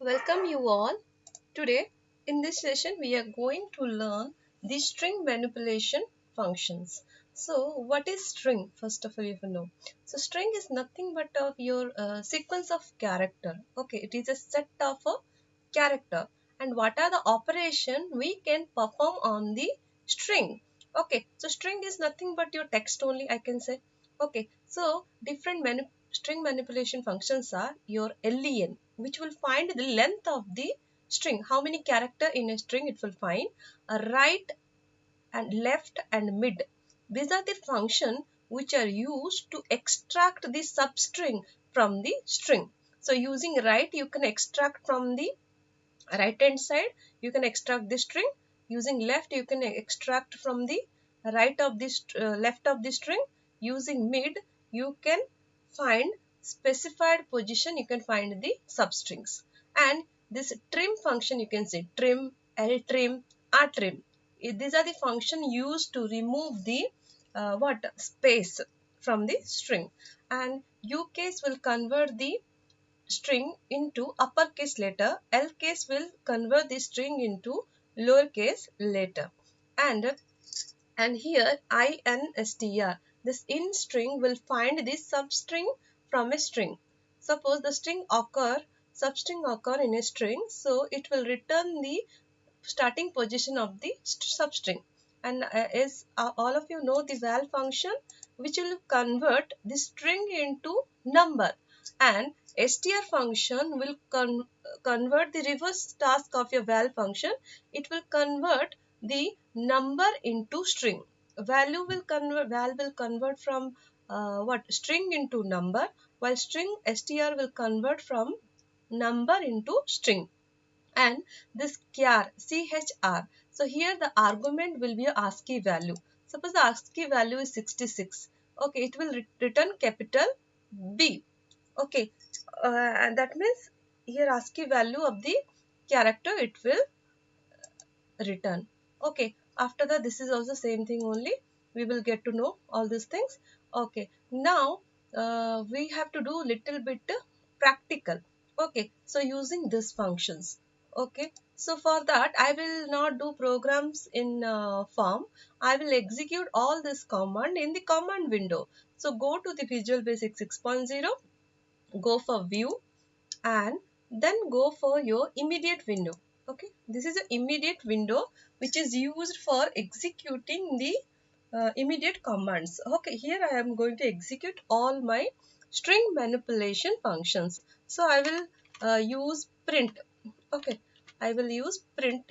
Welcome you all. Today in this session we are going to learn the string manipulation functions. So what is string? First of all you know. So string is nothing but of your sequence of character. Okay, it is a set of a character. And what are the operation we can perform on the string? Okay, so string is nothing but your text only, I can say. Okay, so different string manipulation functions are your len, which will find the length of the string, how many character in a string it will find, right and left and mid. These are the function which are used to extract the substring from the string. So using right, you can extract from the right hand side, you can extract the string. Using left, you can extract from the right of this left of the string. Using mid, you can find specified position, you can find the substrings. And this trim function, you can say trim, l trim, r trim. These are the function used to remove the what space from the string. And u case will convert the string into uppercase letter, L case will convert the string into lowercase letter. And here INSTR, this in string will find the substring from a string. Suppose the substring occur in a string, so it will return the starting position of the substring. And as all of you know, the val function which will convert the string into number, and str function will convert the reverse task of your val function. It will convert the number into string. Val will convert from what string into number, while string str will convert from number into string. And this chr, so here the argument will be a ASCII value. Suppose the ASCII value is 66. Okay, it will return capital B. Okay, and that means here ASCII value of the character it will return. Okay, after that this is also same thing only. We will get to know all these things. Okay, now we have to do little bit practical. Okay, so using these functions. Okay, so for that I will not do programs in form. I will execute all this command in the command window. So go to the Visual Basic 6.0, go for view, and then go for your immediate window. Okay, this is an immediate window which is used for executing the immediate commands. Okay, here I am going to execute all my string manipulation functions. So I will use print. Okay, I will use print.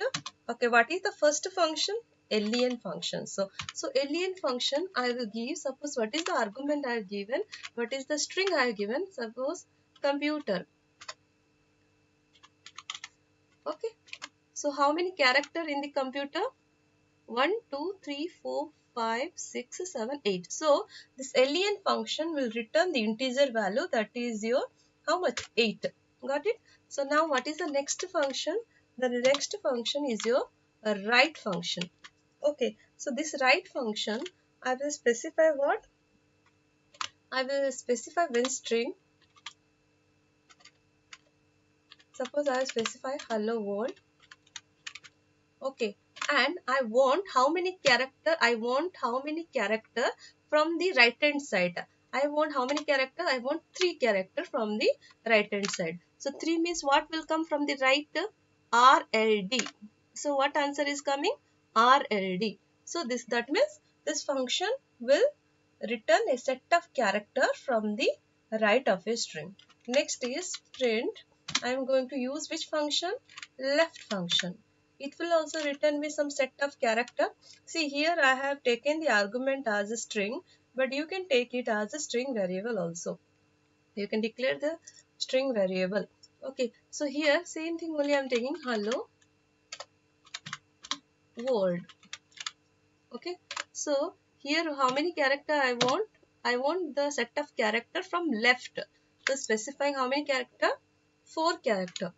Okay, what is the first function? Len function. So len function I will give. Suppose what is the argument I have given, what is the string I have given. Suppose computer. Okay, so how many character in the computer? 1 2 3 4 5 6 7 8. So this len function will return the integer value, that is your how much? 8. Got it? So now what is the next function? The next function is your write function. Okay, so this write function I will specify what? I will specify when string. Suppose I specify hello world. Okay, and I want how many character? I want how many character from the right hand side? I want how many character? I want 3 character from the right hand side. So 3 means what will come from the right? RLD. So what answer is coming? RLD. So that means this function will return a set of character from the right of a string. Next is print. I am going to use which function? Left function. It will also return me some set of character. See, here I have taken the argument as a string, but you can take it as a string variable also. You can declare the string variable. Okay, so here same thing only I am taking hello world. Okay, so here how many character I want? I want the set of character from left. So specifying how many character? 4 character.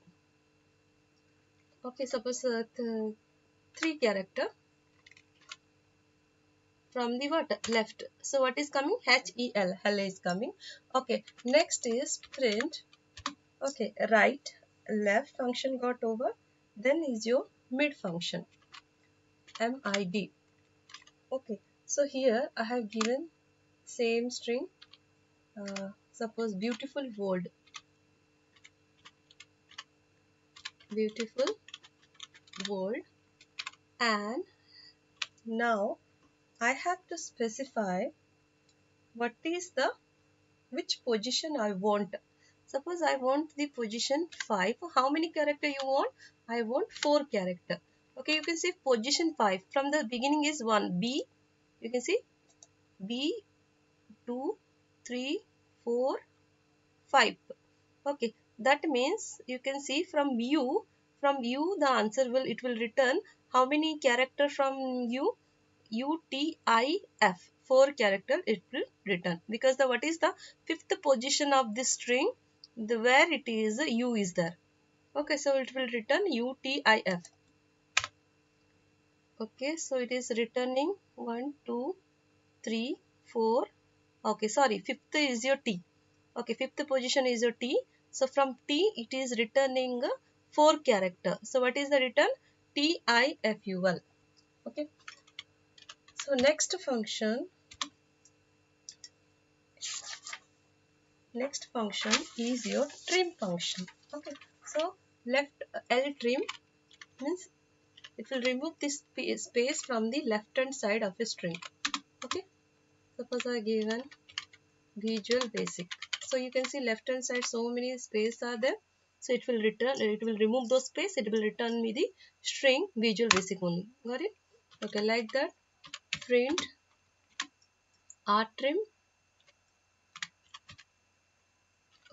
Okay, suppose 3 character from the what? Left. So what is coming? HEL. Hell is coming. Okay, next is print. Okay, right. left function got over, then is your mid function, mid. Okay, so here I have given same string, suppose beautiful world, beautiful world, and now I have to specify what is the which position I want. Suppose I want the position 5. How many character you want? I want 4 character. Okay, you can see position 5 from the beginning is 1 B. You can see B, 2, 3, 4, 5. Okay, that means you can see from U the answer will, it will return how many character from U? UTIF, 4 character it will return, because the what is the fifth position of this string, the where it is U is there. Okay, so it will return UTIF. Okay, so it is returning 1 2 3 4. Okay, sorry, fifth is your T. Okay, fifth position is your T. So from T it is returning 4 character. So what is the return? TIFUL. Okay, so next function is your trim function. Okay, so left L trim means it will remove this space from the left hand side of a string. Okay, suppose I given Visual Basic, so you can see left hand side so many space are there, so it will return, it will remove those space, it will return me the string Visual Basic only. Got it? Okay, like that. Print rtrim.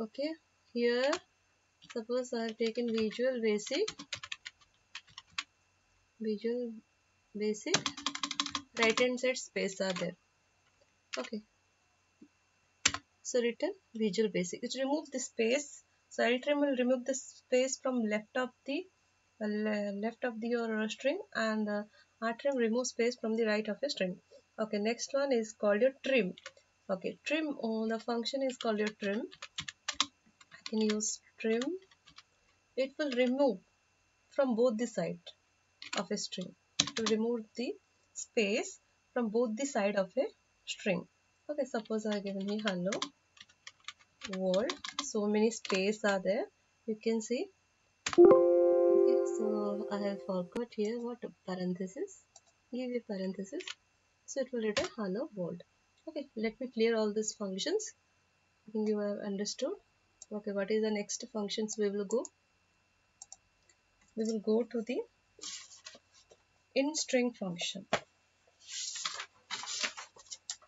Okay, here suppose I have taken Visual Basic, right hand side space are there. Okay, so return Visual Basic, it remove the space. So Ltrim will remove the space from left of the your string, and rtrim remove space from the right of a string. Okay, next one is called your trim. Okay, trim, the function is called your trim. I can use trim. It will remove from both the side of a string, to remove the space from both the side of a string. Okay, suppose I given me hello world, so many space are there, you can see. Okay, so I have forgot here what parenthesis, give a parenthesis, so it will return hello world. Okay, let me clear all these functions. I think you have understood. Okay, what is the next functions we will go? We will go to the in string function.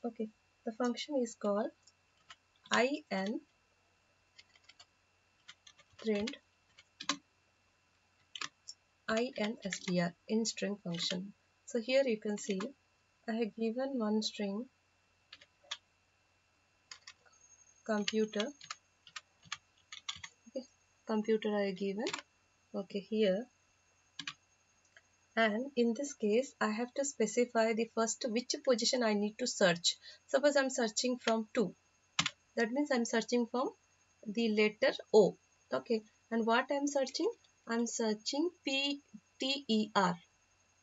Okay, the function is called in print instr, in string function. So here you can see I have given one string computer. Okay, computer I have given. Okay, here, and in this case I have to specify the first which position I need to search. Suppose I'm searching from 2, that means I'm searching from the letter O. Okay, and what I'm searching? I'm searching TER.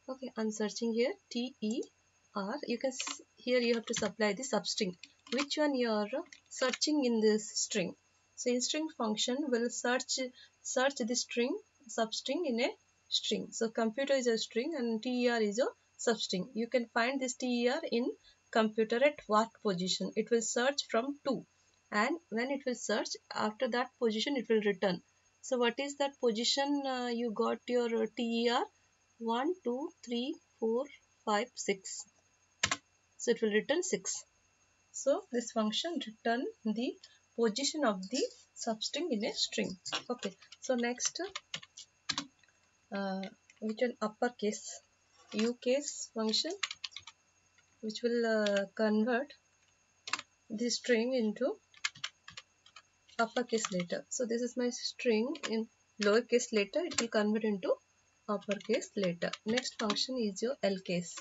Okay, I'm searching here TER. You can here you have to supply the substring, which one you are searching in this string. So in string function will search the string substring in a string. So computer is a string and TER is a substring. You can find this TER in computer at what position. It will search from 2, and when it will search, after that position it will return. So what is that position you got your TER? 1 2 3 4 5 6, so it will return 6. So this function return the position of the substring in a string. Okay, so next which one? Uppercase ucase function, which will convert the string into uppercase letter. So this is my string in lowercase letter, it will convert into uppercase letter. Next function is your lcase,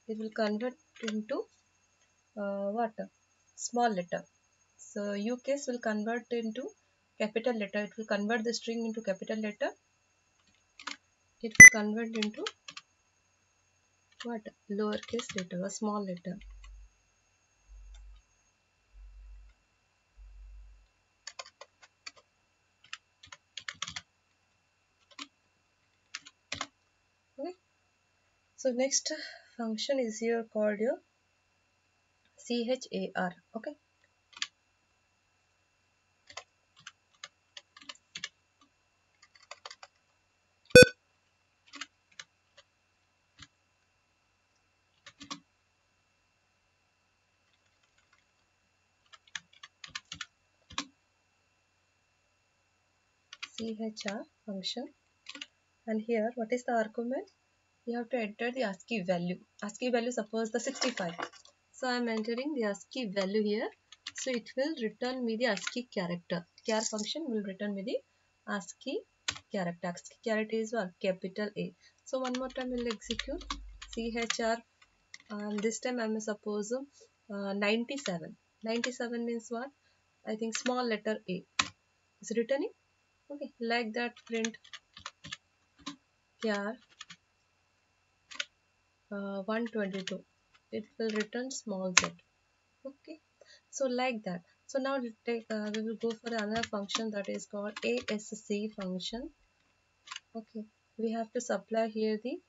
it will convert into what? Small letter. So ucase will convert into capital letter, it will convert the string into capital letter. It will convert into what? Lowercase letter, a small letter. Okay. So next function is here called your char. Okay. Char function, and here what is the argument? You have to enter the ASCII value. ASCII value, suppose the 65. So I am entering the ASCII value here. So it will return me the ASCII character. Char function will return me the ASCII character. ASCII character is what? Capital A. So one more time we will execute char. This time I am suppose 97. 97 means what? I think small letter A is returning. Okay, like that print char 122. It will return small z. Okay, so like that. So now we will go for another function that is called ASC function. Okay, we have to supply here the,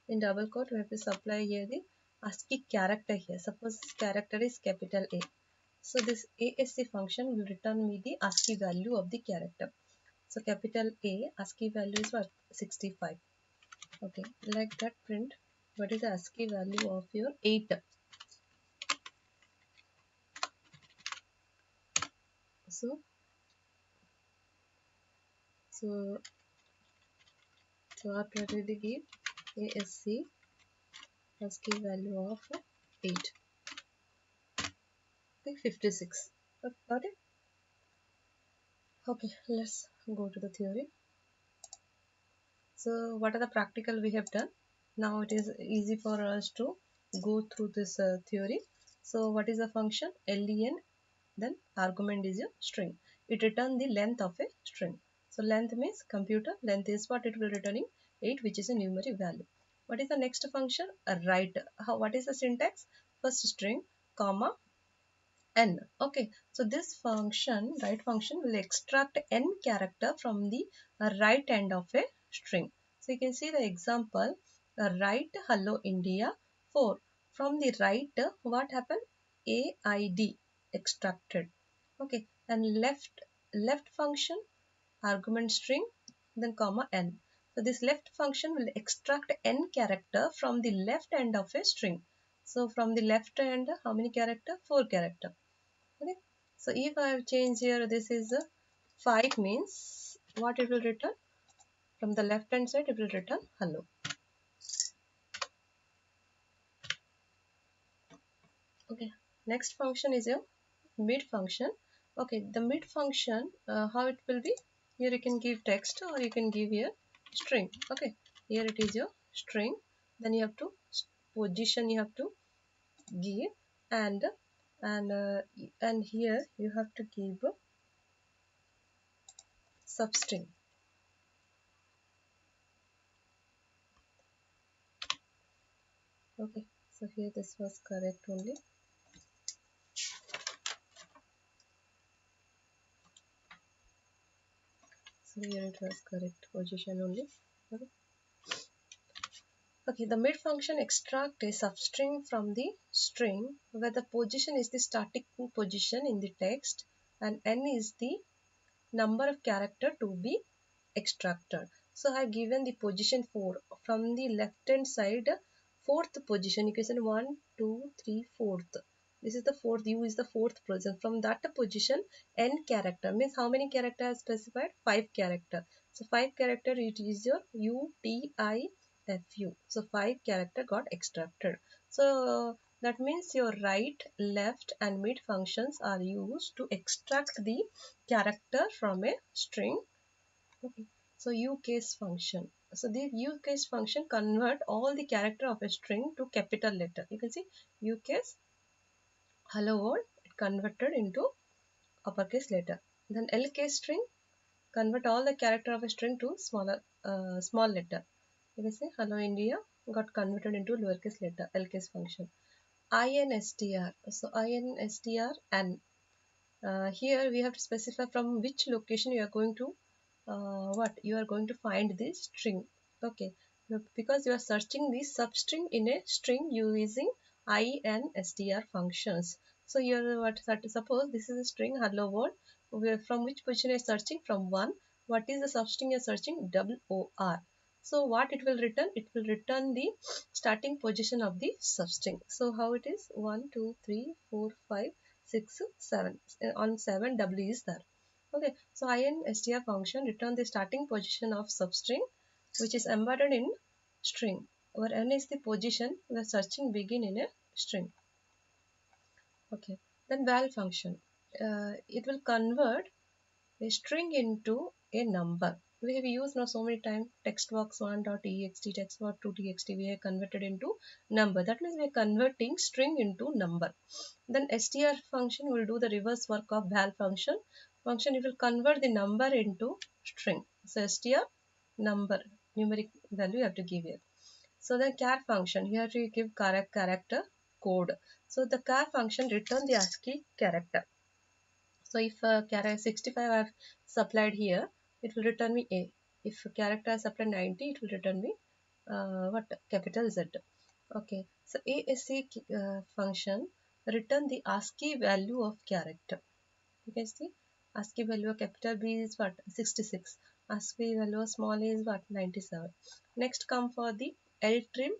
in double quote we have to supply here the ASCII character here. Suppose this character is capital A. So this ASC function will return me the ASCII value of the character. So capital A ASCII value is what? 65. Okay, like that print what is the ASCII value of your 8. So so after they give ASC ASCII value of 8. Okay, 56. Got it? Okay, let's go to the theory. So what are the practical we have done? Now it is easy for us to go through this theory. So what is the function? len, then argument is your string. It returns the length of a string. So length means computer length is what it will returning 8, which is a numeric value. What is the next function? A write. What is the syntax? First string, comma, n. Okay, so this function, write function, will extract n character from the right end of a string. So you can see the example, write hello India 4. From the right, what happened? AID extracted. Okay, and left function, argument string, then comma n. So this left function will extract n character from the left end of a string. So from the left end, how many character? 4 character. Okay, so if I have changed here, this is 5 means what it will return? From the left hand side it will return hello. Okay, next function is your mid function. Okay, the mid function, how it will be? Here you can give text or you can give here string. Okay, here it is your string, then you have to position, you have to give, and and here you have to give substring. Okay, so here this was correct only. So here it was correct position only. Okay. Okay, the mid function extract a substring from the string where the position is the static position in the text and n is the number of character to be extracted. So I have given the position 4 from the left hand side, fourth position. You can say 1, 2, 3, fourth. This is the fourth. U is the fourth position. From that position, n character means how many characters specified? 5 character. So 5 character it is your UTIFU. So 5 character got extracted. So that means your right, left and mid functions are used to extract the character from a string. Okay. So uCase function. So the uCase function convert all the character of a string to capital letter. You can see uCase hello world, it converted into uppercase letter. Then LK string, convert all the character of a string to small letter. You can say hello India got converted into lowercase letter, LK's function. INSTR, so INSTR and here we have to specify from which location you are going to what you are going to find this string. Okay, because you are searching the substring in a string using INSTR functions. So here what, suppose this is a string hello world, from which position you are searching, from 1. What is the substring you are searching? WOR. So what it will return? It will return the starting position of the substring. So how it is? 1 2 3 4 5 6 7. On 7 W is there. Okay, so INSTR function return the starting position of substring which is embedded in string, where n is the position where searching begin in a string. Okay, then val function, it will convert a string into a number. We have used now so many times textbox1.txt, textbox2.txt, we have converted into number. That means we are converting string into number. Then str function will do the reverse work of val function. It will convert the number into string. So str number, numeric value you have to give here. So the char function, you have to give character code. So the char function return the ASCII character. So if character 65 I have supplied here, it will return me A. If character I supplied 90, it will return me what, capital Z. Okay, so ASCII function return the ASCII value of character. You can see ASCII value of capital B is what, 66. ASCII value of small a is what, 97. Next come for the LTrim,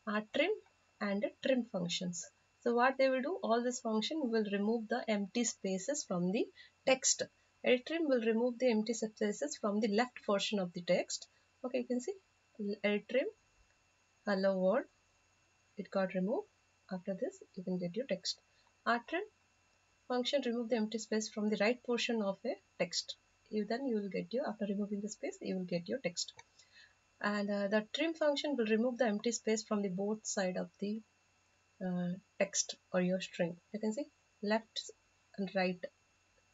rtrim and trim functions. So what they will do, all this function will remove the empty spaces from the text. LTrim will remove the empty spaces from the left portion of the text. Okay, you can see LTrim hello world, it got removed. After this you can get your text. Rtrim function remove the empty space from the right portion of a text. Then you will get your, after removing the space you will get your text. And the trim function will remove the empty space from the both side of the text or your string. You can see left and right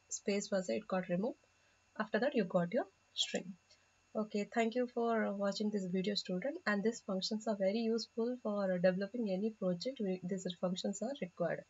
space was it got removed. After that you got your string. Okay, thank you for watching this video, student, and these functions are very useful for developing any project where these functions are required.